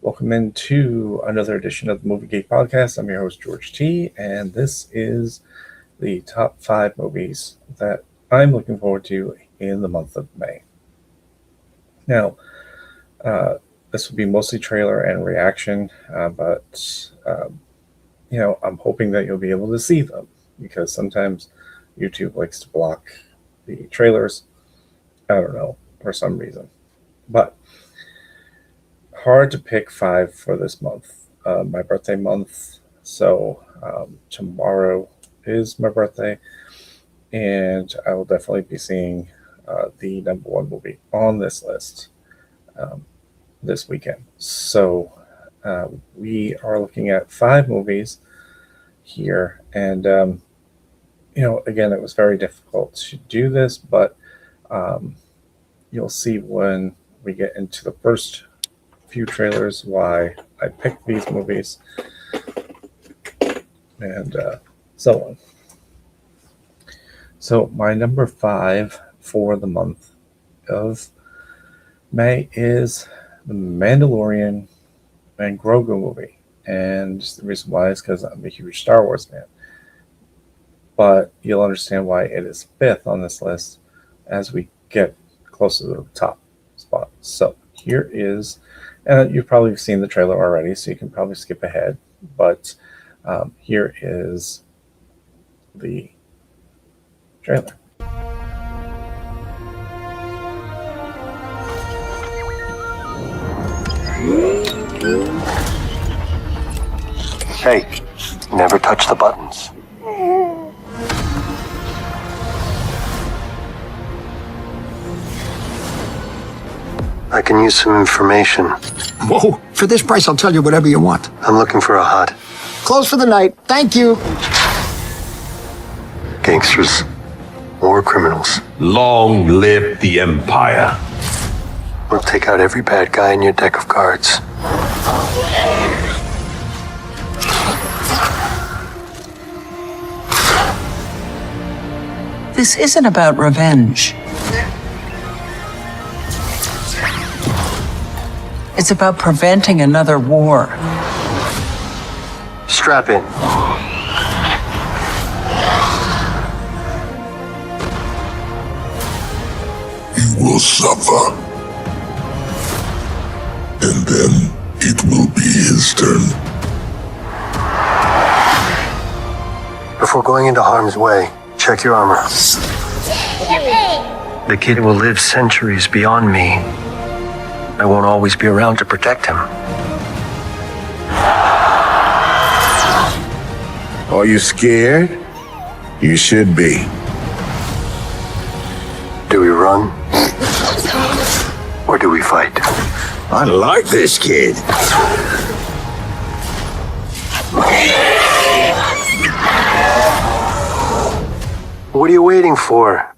Welcome into another edition of the Movie Geek Podcast. I'm your host, George T., and this is the top 5 movies that I'm looking forward to in the month of May. Now, this will be mostly trailer and reaction, but I'm hoping that you'll be able to see them because sometimes YouTube likes to block the trailers. I don't know, for some reason. But hard to pick 5 for this month. My birthday month, so tomorrow is my birthday, and I will definitely be seeing the number 1 movie on this list this weekend. So we are looking at 5 movies here, and again, it was very difficult to do this, but you'll see when we get into the first few trailers why I picked these movies and so on. So my number 5 for the month of May is The Mandalorian and Grogu movie. And the reason why is because I'm a huge Star Wars fan. But you'll understand why it is 5th on this list as we get closer to the top spot. So here is, and you've probably seen the trailer already, so you can probably skip ahead. But here is the trailer. Hey, never touch the buttons. I can use some information. Whoa, for this price, I'll tell you whatever you want. I'm looking for a hut. Close for the night. Thank you. Gangsters or criminals. Long live the Empire. We'll take out every bad guy in your deck of cards. This isn't about revenge. It's about preventing another war. Strap in. You will suffer. And then it will be his turn. Before going into harm's way, check your armor. The kid will live centuries beyond me. I won't always be around to protect him. Are you scared? You should be. Do we run? Or do we fight? I like this kid. What are you waiting for?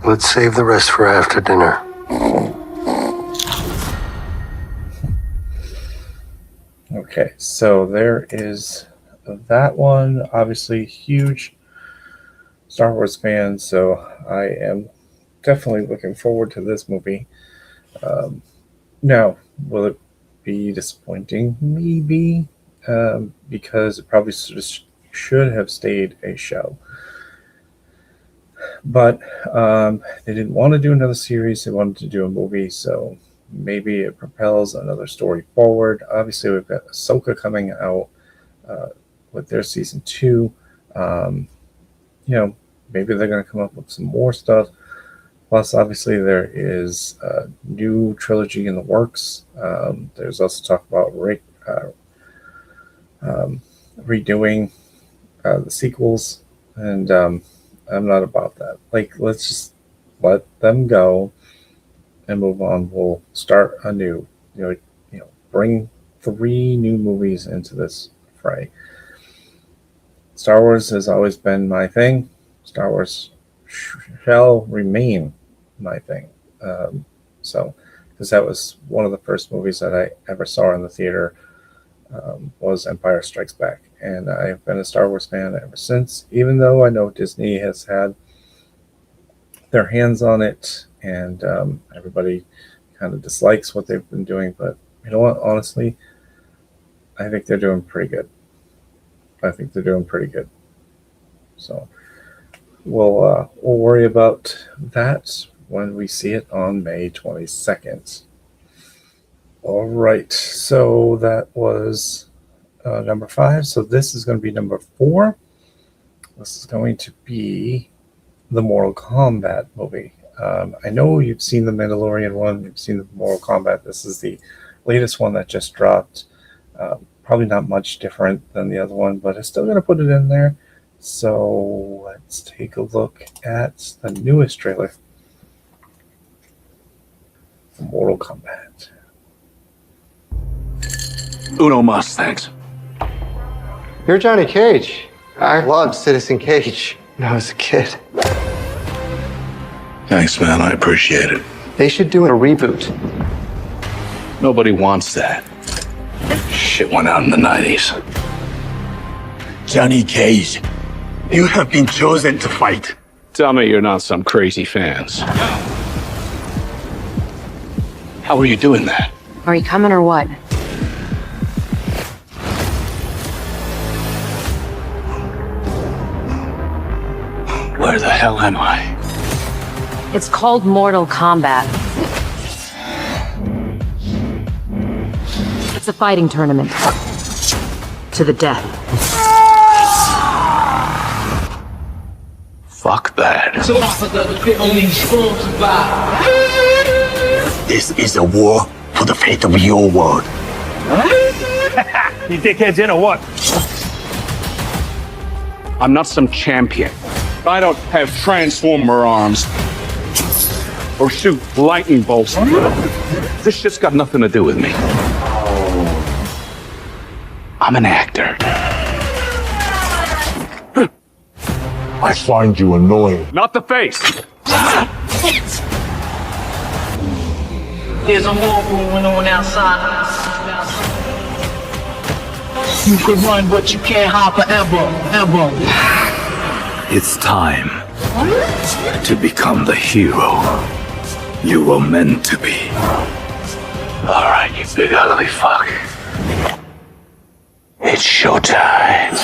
Let's save the rest for after dinner. Okay, so there is that one. Obviously, huge Star Wars fan, so I am definitely looking forward to this movie. Now, will it be disappointing? Maybe, because it probably should have stayed a show. But they didn't want to do another series. They wanted to do a movie, so maybe it propels another story forward. Obviously, we've got Ahsoka coming out with their season 2. Maybe they're going to come up with some more stuff. Plus, obviously, there is a new trilogy in the works. There's also talk about redoing the sequels, and I'm not about that. Let's just let them go and move on. We'll start anew. Bring 3 new movies into this fray. Star Wars has always been my thing. Star Wars shall remain my thing. So, because that was one of the first movies that I ever saw in the theater, was Empire Strikes Back. And I've been a Star Wars fan ever since, even though I know Disney has had their hands on it, and everybody kind of dislikes what they've been doing. But you know what? Honestly, I think they're doing pretty good. So we'll worry about that when we see it on May 22nd. All right, so that was number 5. So this is going to be number 4. This is going to be the Mortal Kombat movie. I know you've seen the Mandalorian one, you've seen the Mortal Kombat. This is the latest one that just dropped. Probably not much different than the other one, but I'm still going to put it in there. So let's take a look at the newest trailer for Mortal Kombat. Uno mas, thanks. You're Johnny Cage. I loved Citizen Cage when I was a kid. Thanks, man. I appreciate it. They should do a reboot. Nobody wants that. Shit went out in the 90s. Johnny Cage, you have been chosen to fight. Tell me you're not some crazy fans. How are you doing that? Are you coming or what? Where the hell am I? It's called Mortal Kombat. It's a fighting tournament. To the death. Fuck that. This is a war for the fate of your world. You dickheads in or what? I'm not some champion. I don't have transformer arms or shoot lightning bolts. This shit's got nothing to do with me. I'm an actor. I find you annoying. Not the face. There's a war going on outside. You could run, but you can't hide forever, ever. It's time to become the hero you were meant to be. All right, you big ugly fuck. It's showtime.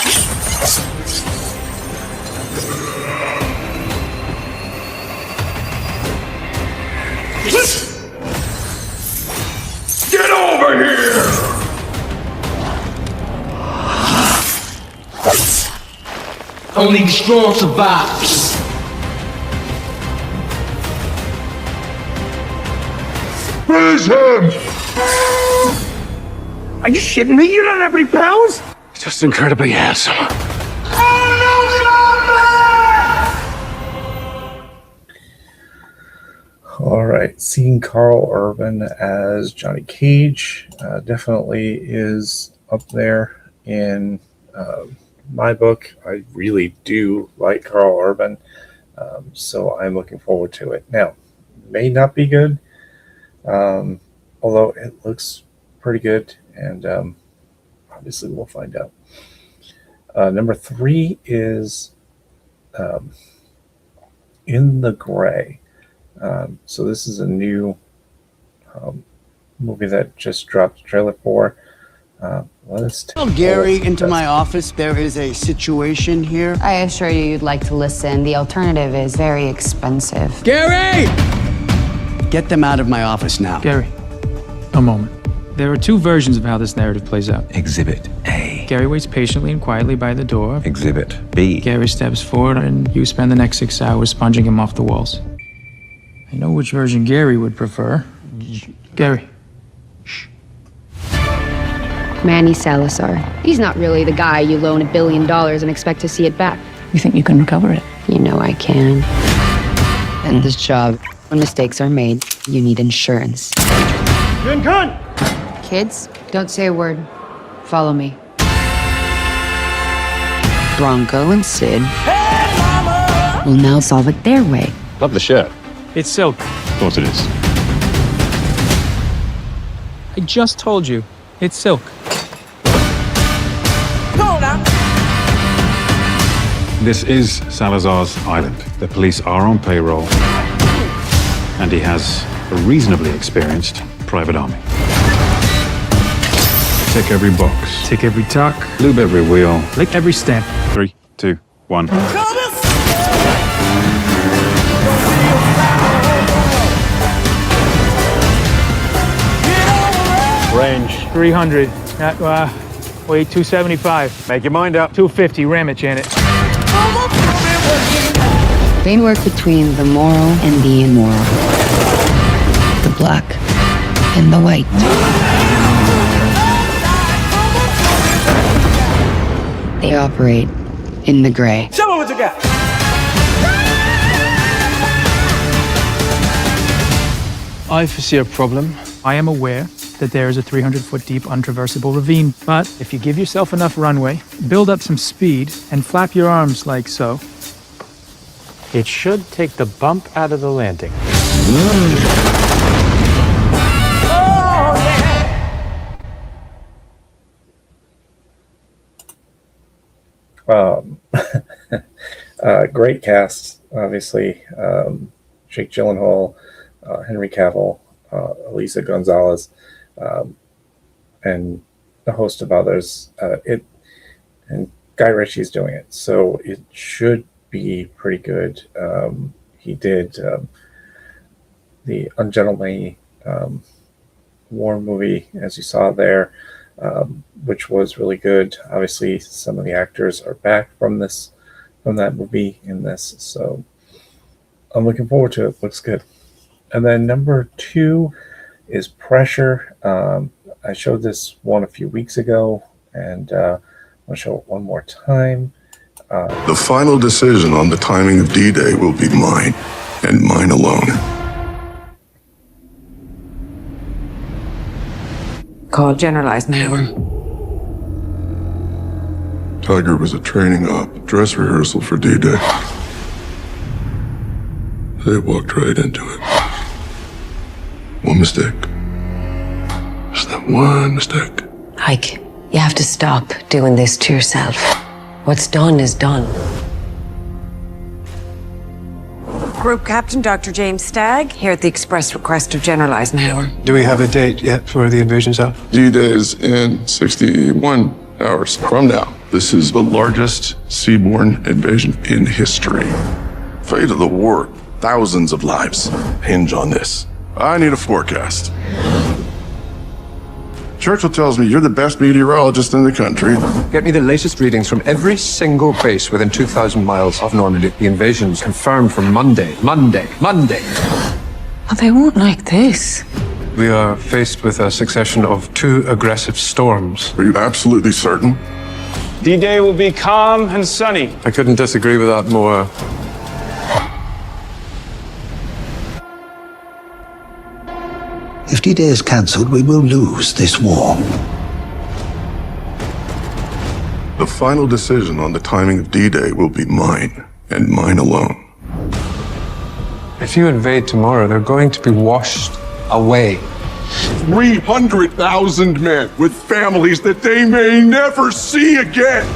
Get over here! Only the strong survive. Freeze him! Are you shitting me? You don't have any powers? Just incredibly handsome. All right, seeing Carl Urban as Johnny Cage definitely is up there in my book. I really do like Carl Urban, so I'm looking forward to it. Now, may not be good, although it looks pretty good, and obviously we'll find out. Number 3 is In the Gray. So this is a new movie that just dropped a trailer for. Tell Gary into my office. There is a situation here. I assure you you'd like to listen. The alternative is very expensive. Gary! Get them out of my office now. Gary, a moment. There are 2 versions of how this narrative plays out. Exhibit A. Gary waits patiently and quietly by the door. Exhibit B. Gary steps forward and you spend the next 6 hours sponging him off the walls. I know which version Gary would prefer. Gary. Manny Salazar. He's not really the guy you loan $1 billion and expect to see it back. You think you can recover it? You know I can. And this job, when mistakes are made, you need insurance. Kids, don't say a word. Follow me. Bronco and Sid will now solve it their way. Love the shirt. It's silk. Of course it is. I just told you. It's Silk. This is Salazar's island. The police are on payroll, and he has a reasonably experienced private army. Tick every box. Tick every tuck. Lube every wheel. Lick every stamp. 3, 2, 1. Range 300. Wait, 275. Make your mind up. 250. Ram it, Janet. They work between the moral and the immoral, the black and the white. They operate in the gray. Show me what you got. I foresee a problem. I am aware that there is a 300-foot deep untraversable ravine, but if you give yourself enough runway, build up some speed, and flap your arms like so, It should take the bump out of the landing. Great cast, obviously. Jake Gyllenhaal, Henry Cavill, Elisa Gonzalez, and a host of others. And Guy Ritchie's doing it, so it should be pretty good. He did the Ungentlemanly war movie, as you saw there, which was really good. Obviously, some of the actors are back from that movie in this, so I'm looking forward to it. Looks good. And then number 2 is Pressure. I showed this one a few weeks ago, and I'm going to show it one more time. The final decision on the timing of D-Day will be mine, and mine alone. Call General Eisenhower. Tiger was a training op, dress rehearsal for D-Day. They walked right into it. One mistake. Just that one mistake. Ike, you have to stop doing this to yourself. What's done is done. Group Captain Dr. James Stagg, here at the express request of General Eisenhower. Do we have a date yet for the invasion zone? D-Day is in 61 hours from now. This is the largest seaborne invasion in history. Fate of the war, thousands of lives hinge on this. I need a forecast. Churchill tells me you're the best meteorologist in the country. Get me the latest readings from every single base within 2,000 miles of Normandy. The invasion's confirmed for Monday. Monday. Oh, they won't like this. We are faced with a succession of 2 aggressive storms. Are you absolutely certain? D-Day will be calm and sunny. I couldn't disagree with that more. If D-Day is cancelled, we will lose this war. The final decision on the timing of D-Day will be mine, and mine alone. If you invade tomorrow, they're going to be washed away. 300,000 men with families that they may never see again.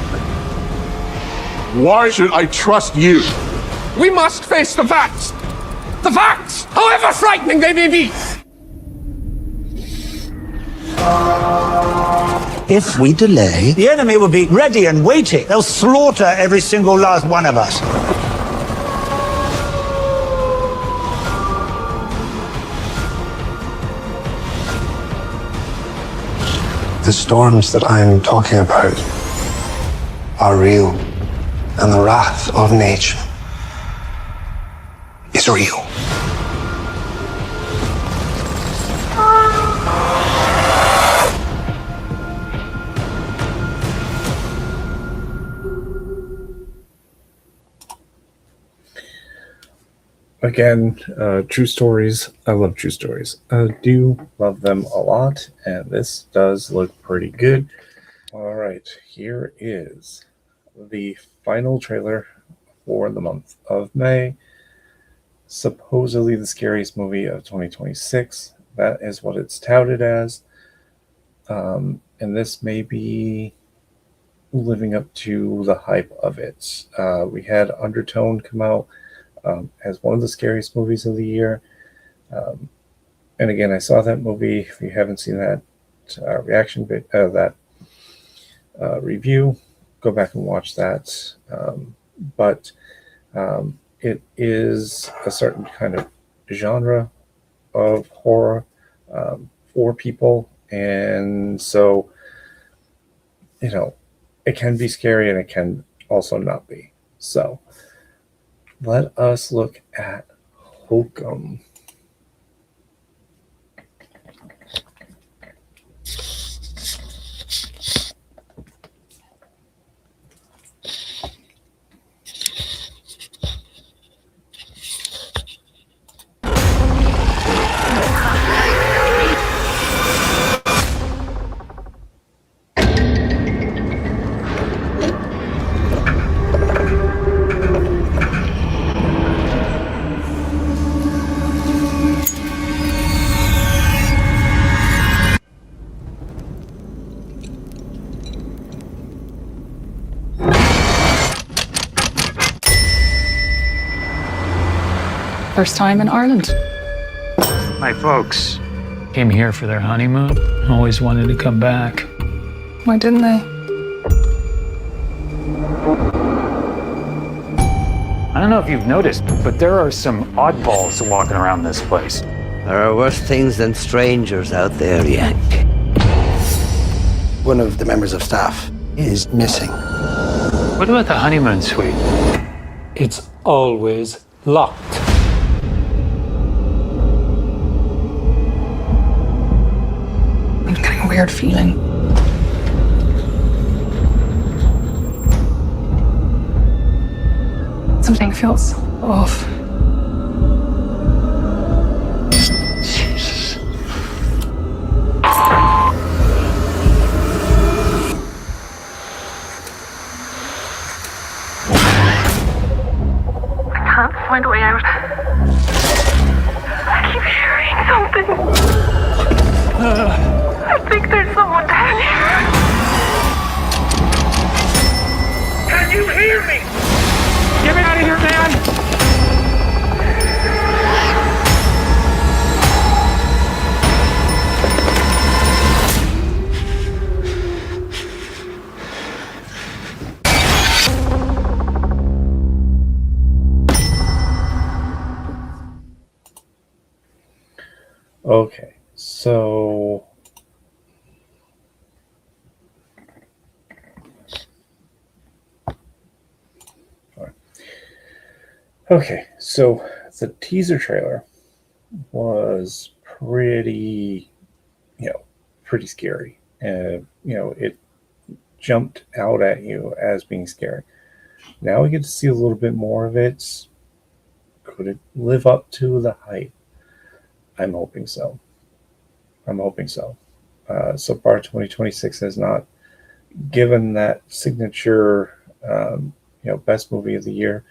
Why should I trust you? We must face the facts! The facts, however frightening they may be! If we delay, The enemy will be ready and waiting. They'll slaughter every single last one of us. The storms that I'm talking about are real, and the wrath of nature is real. Again, true stories. I love true stories. I do love them a lot, and this does look pretty good. All right, here is the final trailer for the month of May. Supposedly the scariest movie of 2026. That is what it's touted as. And this may be living up to the hype of it. We had Undertone come out as one of the scariest movies of the year. And again, I saw that movie. If you haven't seen that reaction review, go back and watch that. But it is a certain kind of genre of horror for people, and so it can be scary and it can also not be. So let us look at Hokum. First time in Ireland. My folks came here for their honeymoon. Always wanted to come back. Why didn't they? I don't know if you've noticed, but there are some oddballs walking around this place. There are worse things than strangers out there, Yank. One of the members of staff is missing. What about the honeymoon suite? It's always locked. I'm getting a weird feeling. Something feels off. Jesus. I can't find a way out. I keep hearing something. I think there's someone down here. Can you hear me? Get me out of here, man! Okay, so the teaser trailer was pretty scary, and it jumped out at you as being scary. Now we get to see a little bit more of it. Could it live up to the hype? I'm hoping so. So far, 2026 has not given that signature, best movie of the year.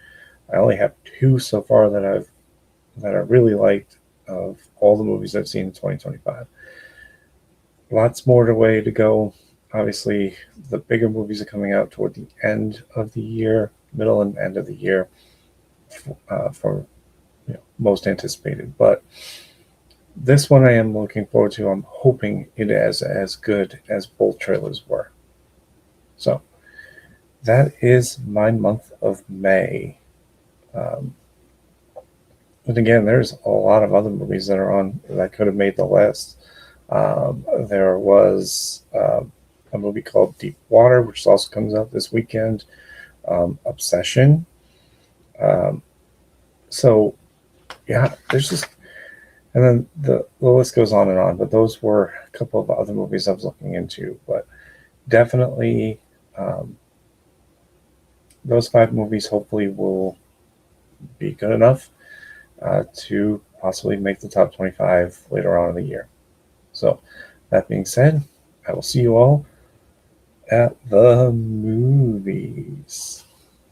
I only have two so far that I really liked of all the movies I've seen in 2025. Lots more way to go. Obviously, the bigger movies are coming out toward the end of the year, middle and end of the year, for most anticipated. But this one I am looking forward to. I'm hoping it is as good as both trailers were. So that is my month of May. And again, there's a lot of other movies that are on that could have made the list. There was a movie called Deep Water, which also comes out this weekend. Obsession. So yeah, there's just, and then the list goes on and on. But those were a couple of other movies I was looking into. But definitely, those 5 movies hopefully will be good enough to possibly make the top 25 later on in the year. So that being said, I will see you all at the movies.